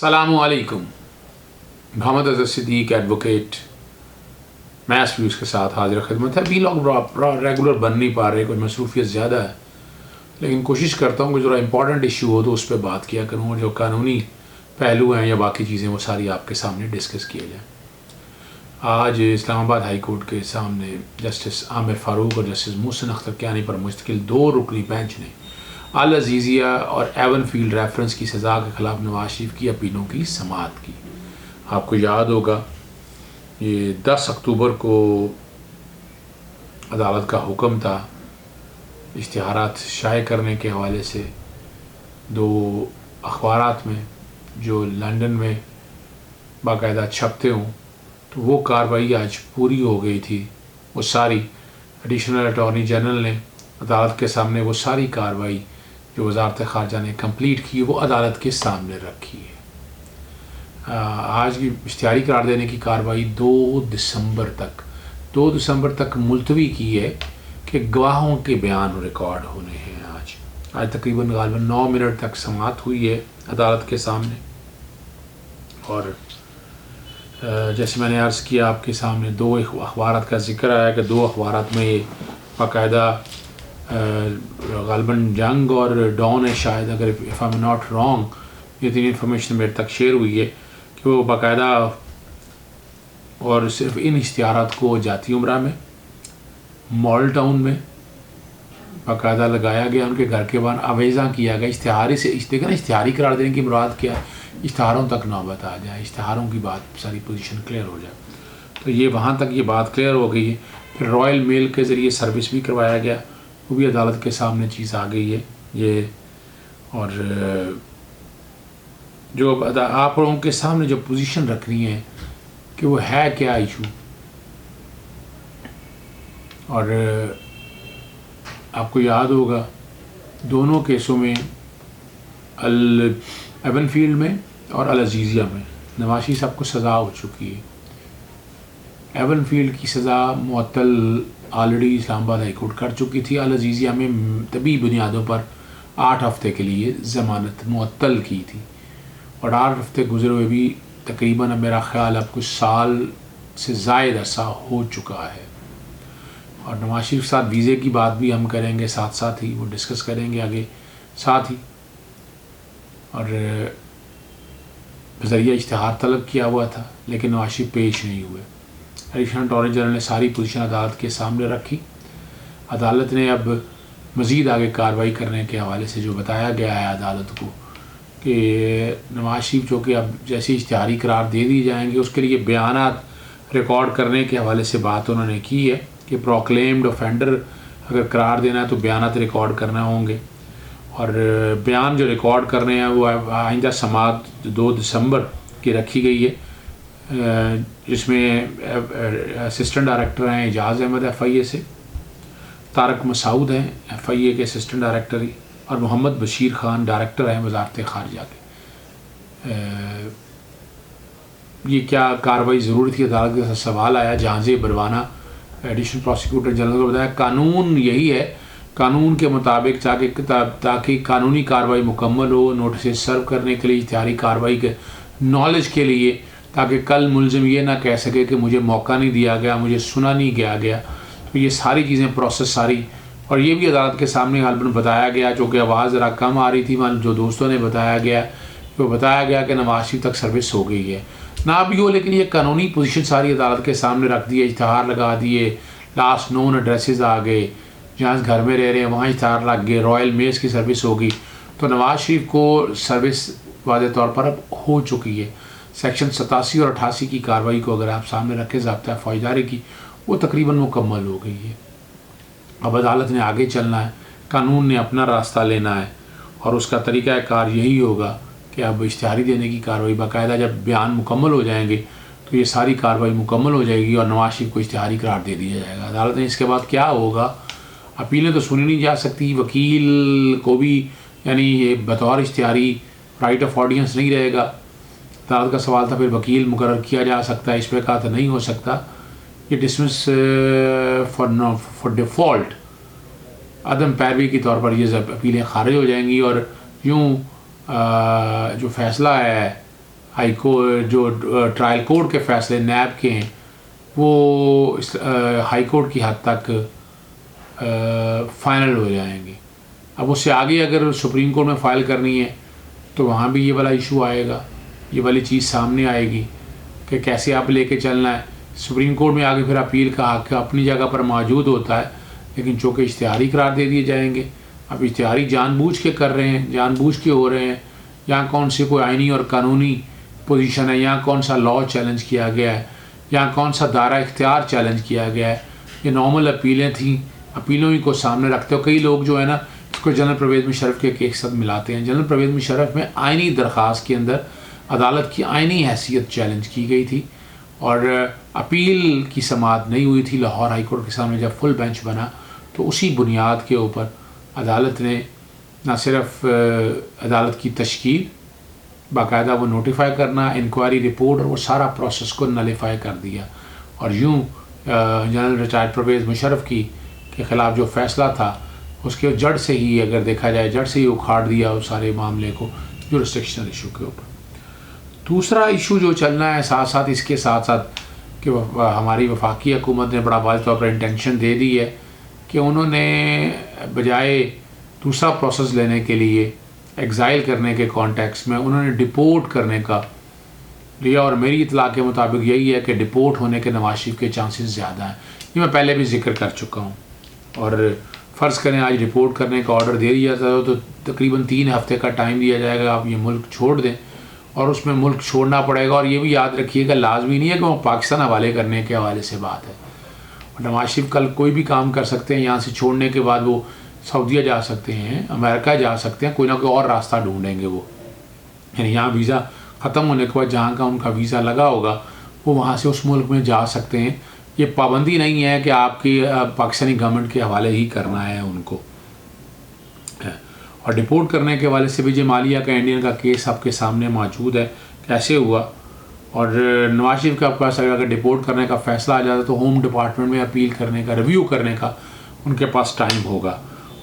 السلام علیکم. محمد اظہر صدیق advocate mass views کے ساتھ حاضر خدمت ہے. ابھی لوگ ریگولر بن نہیں پا رہے, کوئی مصروفیت زیادہ ہے, لیکن کوشش کرتا ہوں کہ ذرا امپورٹنٹ ایشو ہو تو اس پہ بات کیا کروں, اور جو قانونی پہلو ہیں یا باقی چیزیں وہ ساری آپ کے سامنے ڈسکس کیے جائیں. آج اسلام آباد ہائی کورٹ کے سامنے جسٹس عامر فاروق اور جسٹس محسن اختر کیانی پر مشتمل 2 رکنی بینچ نے العزیزیہ اور ایون فیلڈ ریفرنس کی سزا کے خلاف نواز شریف کی اپیلوں کی سماعت کی. آپ کو یاد ہوگا یہ 10 اکتوبر کو عدالت کا حکم تھا اشتہارات شائع کرنے کے حوالے سے 2 اخبارات میں جو لندن میں باقاعدہ چھپتے ہوں, تو وہ کارروائی آج پوری ہو گئی تھی. وہ ساری ایڈیشنل اٹارنی جنرل نے عدالت کے سامنے وہ ساری کارروائی جو وزارت خارجہ نے کمپلیٹ کی وہ عدالت کے سامنے رکھی ہے. آج کی اشتہاری قرار دینے کی کارروائی 2 دسمبر تک ملتوی کی ہے کہ گواہوں کے بیان ریکارڈ ہونے ہیں. آج تقریباً غالباً 9 منٹ تک سماعت ہوئی ہے عدالت کے سامنے, اور جیسے میں نے عرض کیا آپ کے سامنے 2 اخبارات کا ذکر آیا کہ 2 اخبارات میں یہ باقاعدہ غالباً جنگ اور ڈان ہے شاید, اگر if I am not wrong, یہ 3 انفارمیشن میرے تک شیئر ہوئی ہے کہ وہ باقاعدہ اور صرف ان اشتہارات کو جاتی عمرہ میں مال ٹاؤن میں باقاعدہ لگایا گیا, ان کے گھر کے باہر آویزاں کیا گیا. اشتہاری سے دیکھیں نا, اشتہاری قرار دینے کی مراد کیا ہے, اشتہاروں تک نوبت آ جائے, اشتہاروں کی بات ساری پوزیشن کلیئر ہو جائے. تو یہ وہاں تک یہ بات کلیئر ہو گئی ہے. پھر رائل میل کے ذریعے سروس بھی کروایا گیا, وہ بھی عدالت کے سامنے چیز آ گئی ہے یہ. اور جو آپ لوگوں کے سامنے جو پوزیشن رکھنی ہے کہ وہ ہے کیا ایشو, اور آپ کو یاد ہوگا دونوں کیسوں میں ایون فیلڈ میں اور العزیزیہ میں نواز شریف صاحب کو سزا ہو چکی ہے. ایون فیلڈ کی سزا معطل آلریڈی اسلام آباد ہائی کورٹ کر چکی تھی. العزیزیہ میں طبی بنیادوں پر 8 ہفتے کے لیے ضمانت معطل کی تھی, اور 8 ہفتے گزرے ہوئے بھی تقریباً میرا خیال اب کچھ سال سے زائد عرصہ ہو چکا ہے. اور نواز شریف کے ساتھ ویزے کی بات بھی ہم کریں گے, ساتھ ہی وہ ڈسکس کریں گے آگے ساتھ ہی. اور ذریعہ اشتہار طلب کیا ہوا تھا لیکن نواز شریف پیش نہیں ہوئے. ایڈیشنل اٹارنی جنرل نے ساری پوزیشن عدالت کے سامنے رکھی. عدالت نے اب مزید آگے کارروائی کرنے کے حوالے سے جو بتایا گیا ہے عدالت کو کہ نواز شریف جو کہ اب جیسی اشتہاری قرار دے دی جائیں گے اس کے لیے بیانات ریکارڈ کرنے کے حوالے سے بات انہوں نے کی ہے کہ پروکلیمڈ آفینڈر اگر قرار دینا ہے تو بیانات ریکارڈ کرنا ہوں گے, اور بیان جو ریکارڈ کرنے ہیں وہ آئندہ سماعت 2 دسمبر کی رکھی گئی ہے, جس میں اسسٹنٹ ڈائریکٹر ہیں اعجاز احمد FIA سے, طارق مسعود ہیں FIA کے اسسٹنٹ ڈائریکٹر ہی, اور محمد بشیر خان ڈائریکٹر ہیں وزارت خارجہ کے. یہ کیا کارروائی ضروری تھی, عدالت کے ساتھ سوال آیا. جہانزیب بروانہ ایڈیشنل پروسیکیوٹر جنرل کو بتایا قانون یہی ہے, قانون کے مطابق تاکہ قانونی کارروائی مکمل ہو, نوٹسز سرو کرنے کے لیے, اشتہاری کارروائی کے نالج کے لیے, تاکہ کل ملزم یہ نہ کہہ سکے کہ مجھے موقع نہیں دیا گیا, مجھے سنا نہیں گیا. تو یہ ساری چیزیں پروسیس ساری, اور یہ بھی عدالت کے سامنے غالباً بتایا گیا, چونکہ آواز ذرا کم آ رہی تھی جو دوستوں نے بتایا گیا کہ نواز شریف تک سروس ہو گئی ہے. نہ بھی ہو لیکن یہ قانونی پوزیشن ساری عدالت کے سامنے رکھ دی ہے, اشتہار لگا دیے, لاسٹ نون ایڈریسز آ گئے, جہاں گھر میں رہ رہے ہیں وہاں اشتہار لگ گئے, رائل میز کی سروس ہوگی. تو نواز شریف کو سروس واضح طور پر اب ہو چکی ہے. سیکشن 87 اور 88 کی کارروائی کو اگر آپ سامنے رکھیں ضابطہ فوجداری کی, وہ تقریباً مکمل ہو گئی ہے. اب عدالت نے آگے چلنا ہے, قانون نے اپنا راستہ لینا ہے, اور اس کا طریقہ کار یہی ہوگا کہ اب اشتہاری دینے کی کارروائی باقاعدہ جب بیان مکمل ہو جائیں گے تو یہ ساری کارروائی مکمل ہو جائے گی اور نواز شریف کو اشتہاری قرار دے دیا جائے گا. عدالت نے اس کے بعد کیا ہوگا, اپیلیں تو سنی نہیں جا سکتی, وکیل کو بھی یعنی بطور اشتہاری رائٹ آف آڈینس نہیں رہے گا. عدالت کا سوال تھا پھر وکیل مقرر کیا جا سکتا ہے, اس پہ کہا تو نہیں ہو سکتا, یہ ڈسمس فار ڈیفالٹ عدم پیروی کے طور پر یہ اپیلیں خارج ہو جائیں گی. اور یوں جو فیصلہ ہے جو ٹرائل کورٹ کے فیصلے نیب کے ہیں وہ ہائی کورٹ کی حد تک فائنل ہو جائیں گے. اب اس سے آگے اگر سپریم کورٹ میں فائل کرنی ہے تو وہاں بھی یہ والا ایشو آئے گا, یہ والی چیز سامنے آئے گی کہ کیسے آپ لے کے چلنا ہے. سپریم کورٹ میں آگے پھر اپیل کا حق اپنی جگہ پر موجود ہوتا ہے, لیکن چونکہ اشتہاری قرار دے دیے جائیں گے. اب اشتہاری جان بوجھ کے کر رہے ہیں, جان بوجھ کے ہو رہے ہیں, یہاں کون سی کوئی آئینی اور قانونی پوزیشن ہے, یہاں کون سا لا چیلنج کیا گیا ہے, یہاں کون سا دائرہ اختیار چیلنج کیا گیا ہے. یہ نارمل اپیلیں تھیں, اپیلوں ہی کو سامنے رکھتے ہو. کئی لوگ جو ہے نا اس کو جنرل پرویز مشرف کے کیس ساتھ ملاتے ہیں. جنرل پرویز مشرف میں آئینی درخواست کے اندر عدالت کی آئینی حیثیت چیلنج کی گئی تھی اور اپیل کی سماعت نہیں ہوئی تھی. لاہور ہائی کورٹ کے سامنے جب فل بینچ بنا تو اسی بنیاد کے اوپر عدالت نے نہ صرف عدالت کی تشکیل, باقاعدہ وہ نوٹیفائی کرنا, انکوائری رپورٹ اور وہ سارا پروسیس کو نلیفائی کر دیا. اور یوں جنرل ریٹائرڈ پرویز مشرف کی کے خلاف جو فیصلہ تھا اس کے جڑ سے ہی اگر دیکھا جائے جڑ سے ہی اکھاڑ دیا اس سارے معاملے کو جورسڈکشنل ایشو کے اوپر. دوسرا ایشو جو چلنا ہے ساتھ ساتھ اس کے ساتھ ساتھ کہ ہماری وفاقی حکومت نے بڑا واضح طور پر انٹینشن دے دی ہے کہ انہوں نے بجائے دوسرا پروسیس لینے کے لیے ایگزائل کرنے کے کانٹیکس میں انہوں نے ڈپورٹ کرنے کا لیا. اور میری اطلاع کے مطابق یہی ہے کہ ڈپورٹ ہونے کے نواز شریف کے چانسز زیادہ ہیں. یہ میں پہلے بھی ذکر کر چکا ہوں. اور فرض کریں آج رپورٹ کرنے کا آرڈر دے دیا جاتا تو تقریباً 3 ہفتے کا ٹائم دیا جائے گا, آپ یہ ملک چھوڑ دیں. اور اس میں ملک چھوڑنا پڑے گا. اور یہ بھی یاد رکھیے گا لازمی نہیں ہے کہ وہ پاکستان حوالے کرنے کے حوالے سے بات ہے. اور نواز شریف کل کوئی بھی کام کر سکتے ہیں, یہاں سے چھوڑنے کے بعد وہ سعودیہ جا سکتے ہیں, امریکہ جا سکتے ہیں, کوئی نہ کوئی اور راستہ ڈھونڈیں گے وہ. یعنی یہاں ویزا ختم ہونے کے بعد جہاں کا ان کا ویزا لگا ہوگا وہ وہاں سے اس ملک میں جا سکتے ہیں. یہ پابندی نہیں ہے کہ آپ کی پاکستانی گورنمنٹ کے حوالے ہی کرنا ہے ان کو. اور ڈپورٹ کرنے کے حوالے سے وجے مالیہ کا انڈین کا کیس آپ کے سامنے موجود ہے کیسے ہوا. اور نواز شریف کا پاس اگر ڈپورٹ کرنے کا فیصلہ آ جاتا تو ہوم ڈپارٹمنٹ میں اپیل کرنے کا, ریویو کرنے کا ان کے پاس ٹائم ہوگا.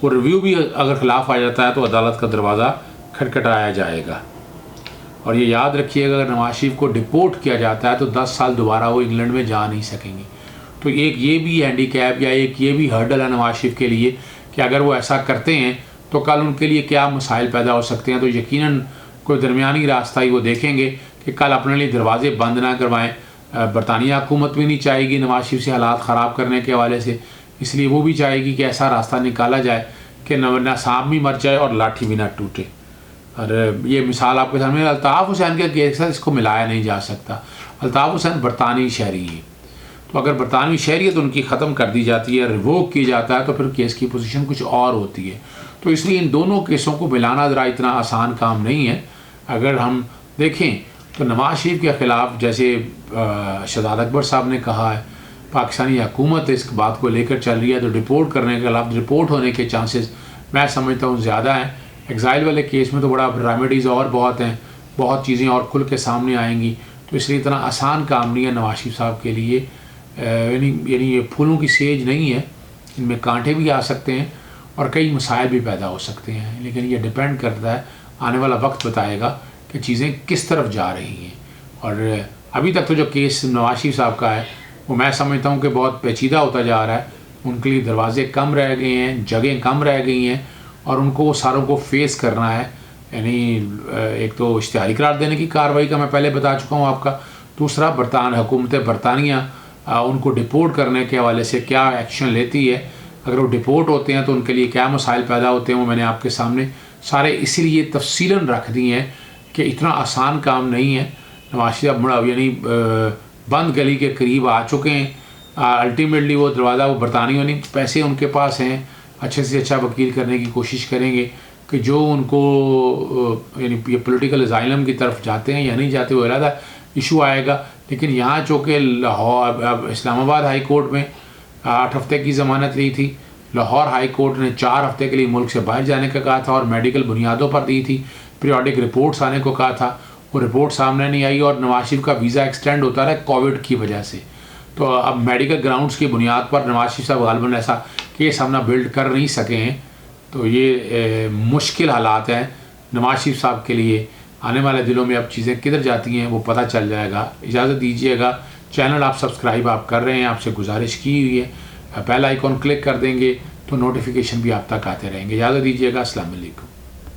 وہ ریویو بھی اگر خلاف آ جاتا ہے تو عدالت کا دروازہ کھٹکھٹایا جائے گا. اور یہ یاد رکھیے گا اگر نواز شریف کو ڈپورٹ کیا جاتا ہے تو 10 سال دوبارہ وہ انگلینڈ میں جا نہیں سکیں گے. تو ایک یہ بھی ہینڈی کیپ یا ایک یہ بھی ہرڈل ہے نواز شریف کے لیے کہ اگر وہ ایسا کرتے ہیں تو کل ان کے لیے کیا مسائل پیدا ہو سکتے ہیں. تو یقیناً کوئی درمیانی راستہ ہی وہ دیکھیں گے کہ کل اپنے لیے دروازے بند نہ کروائیں. برطانیہ حکومت بھی نہیں چاہے گی نواز شریف سے حالات خراب کرنے کے حوالے سے, اس لیے وہ بھی چاہے گی کہ ایسا راستہ نکالا جائے کہ نہ سانپ بھی مر جائے اور لاٹھی بھی نہ ٹوٹے. اور یہ مثال آپ کے سامنے الطاف حسین کے کیس سے اس کو ملایا نہیں جا سکتا. الطاف حسین برطانوی شہری ہے, تو اگر برطانوی شہریت ان کی ختم کر دی جاتی ہے, ریووک کی جاتا ہے, تو پھر کیس کی پوزیشن کچھ اور ہوتی ہے. تو اس لیے ان دونوں کیسوں کو ملانا ذرا اتنا آسان کام نہیں ہے. اگر ہم دیکھیں تو نواز شریف کے خلاف جیسے شہزاد اکبر صاحب نے کہا ہے پاکستانی حکومت اس بات کو لے کر چل رہی ہے, تو ڈپورٹ کرنے کے خلاف رپورٹ ہونے کے چانسز میں سمجھتا ہوں زیادہ ہیں. ایگزائل والے کیس میں تو بڑا ریمیڈیز اور بہت ہیں, بہت چیزیں اور کھل کے سامنے آئیں گی. تو اس لیے اتنا آسان کام نہیں ہے نواز شریف صاحب کے لیے. یعنی یہ پھولوں کی سیج نہیں ہے, ان میں کانٹے بھی آ سکتے ہیں اور کئی مسائل بھی پیدا ہو سکتے ہیں. لیکن یہ ڈپینڈ کرتا ہے, آنے والا وقت بتائے گا کہ چیزیں کس طرف جا رہی ہیں. اور ابھی تک تو جو کیس نواز شریف صاحب کا ہے وہ میں سمجھتا ہوں کہ بہت پیچیدہ ہوتا جا رہا ہے. ان کے لیے دروازے کم رہ گئے ہیں, جگہیں کم رہ گئی ہیں, اور ان کو ساروں کو فیس کرنا ہے. یعنی ایک تو اشتہاری قرار دینے کی کارروائی کا میں پہلے بتا چکا ہوں آپ کا. دوسرا حکومت برطانیہ ان کو ڈپورٹ کرنے کے حوالے سے کیا ایکشن لیتی ہے. اگر وہ ڈپورٹ ہوتے ہیں تو ان کے لیے کیا مسائل پیدا ہوتے ہیں, وہ میں نے آپ کے سامنے سارے اسی لیے تفصیلاً رکھ دی ہیں کہ اتنا آسان کام نہیں ہے. نواز شریف یعنی بند گلی کے قریب آ چکے ہیں. الٹیمیٹلی وہ دروازہ وہ برطانیہ نہیں, پیسے ان کے پاس ہیں, اچھے سے اچھا وکیل کرنے کی کوشش کریں گے کہ جو ان کو یعنی یہ پولیٹیکل اسائلم کی طرف جاتے ہیں یا نہیں جاتے وہ علیحدہ ایشو آئے گا. لیکن یہاں چونکہ لاہور اسلام آباد ہائی کورٹ میں 8 ہفتے کی ضمانت لی تھی, لاہور ہائی کورٹ نے 4 ہفتے کے لیے ملک سے باہر جانے کا کہا تھا اور میڈیکل بنیادوں پر دی تھی. پیریوڈک رپورٹس آنے کو کہا تھا, وہ رپورٹ سامنے نہیں آئی اور نواز شریف کا ویزا ایکسٹینڈ ہوتا رہا کووڈ کی وجہ سے. تو اب میڈیکل گراؤنڈس کی بنیاد پر نواز شریف صاحب غالباً ایسا کیس ہم نہ بلڈ کر نہیں سکے ہیں. تو یہ مشکل حالات ہیں نواز شریف صاحب کے لیے آنے والے دنوں میں اب چیزیں کدھر جاتی ہیں وہ پتہ چل جائے گا. اجازت دیجیے گا. چینل آپ سبسکرائب آپ کر رہے ہیں, آپ سے گزارش کی ہوئی ہے, بیل آئیکن کلک کر دیں گے تو نوٹیفیکیشن بھی آپ تک آتے رہیں گے. اجازت دیجیے گا. السلام علیکم.